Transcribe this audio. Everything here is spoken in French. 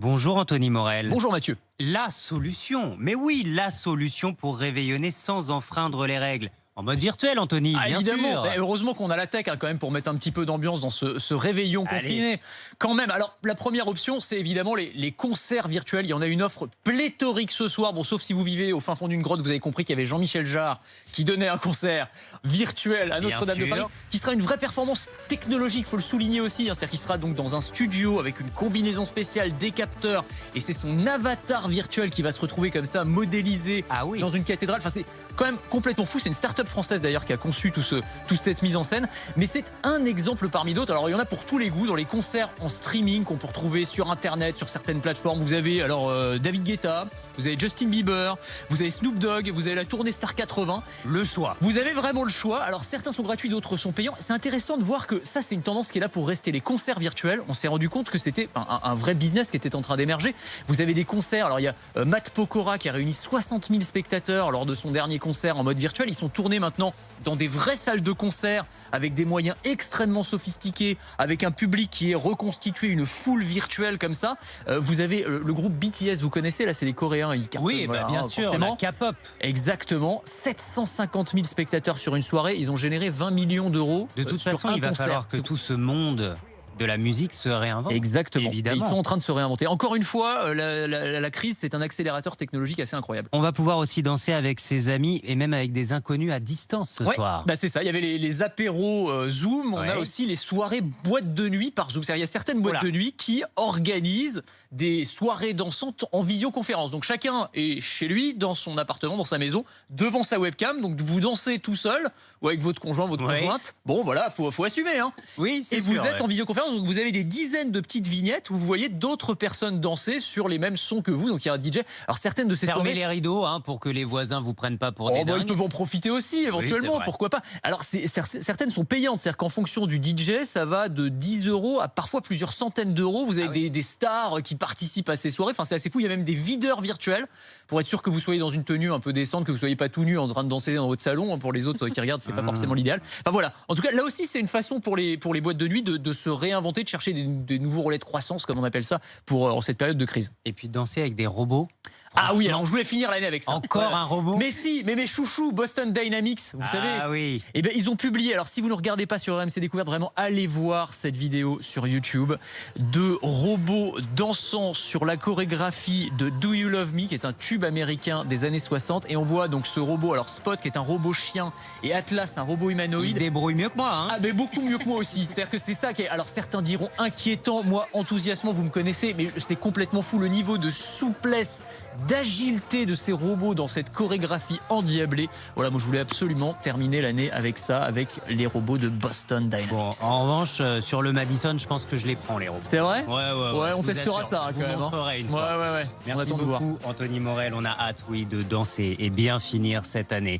Bonjour Anthony Morel. Bonjour Mathieu. La solution, mais oui, la solution pour réveillonner sans enfreindre les règles. En mode virtuel, Anthony, bien évidemment. sûr. Mais heureusement qu'on a la tech quand même pour mettre un petit peu d'ambiance dans ce réveillon confiné. Quand même. Alors la première option, c'est évidemment les concerts virtuels. Il y en a une offre pléthorique ce soir. Bon, sauf si vous vivez au fin fond d'une grotte, vous avez compris qu'il y avait Jean-Michel Jarre qui donnait un concert virtuel à Notre-Dame de Paris, qui sera une vraie performance technologique. Il faut le souligner aussi. C'est-à-dire qu'il sera donc dans un studio avec une combinaison spéciale, des capteurs, et c'est son avatar virtuel qui va se retrouver comme ça modélisé dans une cathédrale. Enfin, c'est quand même complètement fou. C'est une start-up française d'ailleurs qui a conçu toute cette mise en scène, mais c'est un exemple parmi d'autres. Alors il y en a pour tous les goûts dans les concerts en streaming qu'on peut retrouver sur internet, sur certaines plateformes. Vous avez David Guetta, vous avez Justin Bieber, vous avez Snoop Dogg, vous avez la tournée Star 80. Le choix. Vous avez vraiment le choix. Alors certains sont gratuits, d'autres sont payants. C'est intéressant de voir que ça, c'est une tendance qui est là pour rester. Les concerts virtuels, on s'est rendu compte que c'était un vrai business qui était en train d'émerger. Vous avez des concerts. Alors il y a Matt Pokora qui a réuni 60 000 spectateurs lors de son dernier concert en mode virtuel. Ils sont tournés maintenant dans des vraies salles de concert avec des moyens extrêmement sophistiqués, avec un public qui est reconstitué, une foule virtuelle comme ça. Vous avez le groupe BTS, vous connaissez, là c'est les Coréens. Ils cartonnent, Oui, bien sûr, la K-pop. Exactement, 750 000 spectateurs sur une soirée, ils ont généré 20 millions d'euros. De toute façon, il va falloir que tout ce monde de la musique se réinvente. Exactement. Évidemment. Ils sont en train de se réinventer. Encore une fois, la crise, c'est un accélérateur technologique assez incroyable. On va pouvoir aussi danser avec ses amis et même avec des inconnus à distance ce soir. C'est ça. Il y avait les apéros Zoom. On a aussi les soirées boîtes de nuit par Zoom. Il y a certaines boîtes de nuit qui organisent des soirées dansantes en visioconférence. Donc chacun est chez lui, dans son appartement, dans sa maison, devant sa webcam. Donc vous dansez tout seul ou avec votre conjoint, votre conjointe. Bon, voilà, faut assumer. Oui, c'est sûr. Et vous êtes en visioconférence. Donc vous avez des dizaines de petites vignettes où vous voyez d'autres personnes danser sur les mêmes sons que vous. Donc il y a un DJ. Alors certaines de ces Fermez les rideaux pour que les voisins vous prennent pas pour des dingues. Ils peuvent en profiter aussi éventuellement, pourquoi pas. Alors certaines sont payantes, c'est-à-dire qu'en fonction du DJ, ça va de 10 € à parfois plusieurs centaines d'euros. Vous avez des stars qui participent à ces soirées. Enfin, c'est assez fou. Il y a même des videurs virtuels pour être sûr que vous soyez dans une tenue un peu décente, que vous soyez pas tout nu en train de danser dans votre salon. Pour les autres qui regardent, c'est pas forcément l'idéal. Enfin voilà. En tout cas, là aussi, c'est une façon pour les boîtes de nuit de se réinventer, de chercher des nouveaux relais de croissance, comme on appelle ça, en cette période de crise. Et puis danser avec des robots. Ah oui, alors je voulais finir l'année avec ça. Encore un robot. Mais si, mais mes chouchous, Boston Dynamics, vous savez. Ah oui. Eh bien, ils ont publié, alors si vous ne regardez pas sur RMC Découverte, vraiment, allez voir cette vidéo sur YouTube de robots dansant sur la chorégraphie de Do You Love Me, qui est un tube américain des années 60. Et on voit donc ce robot, alors Spot, qui est un robot chien, et Atlas, un robot humanoïde. Il se débrouille mieux que moi. Ah, mais beaucoup mieux que moi aussi. C'est-à-dire que c'est ça qui est, alors certains diront inquiétant, moi enthousiasmant, vous me connaissez, mais c'est complètement fou le niveau de souplesse, d'agilité de ces robots dans cette chorégraphie endiablée. Voilà, moi je voulais absolument terminer l'année avec ça, avec les robots de Boston Dynamics. Bon, en revanche, sur le Madison, je pense que je les prends, les robots. C'est vrai ? Ouais, on testera ça je quand vous même. montrerai une fois. Ouais. Merci beaucoup, Anthony Morel. On a hâte, de danser et bien finir cette année.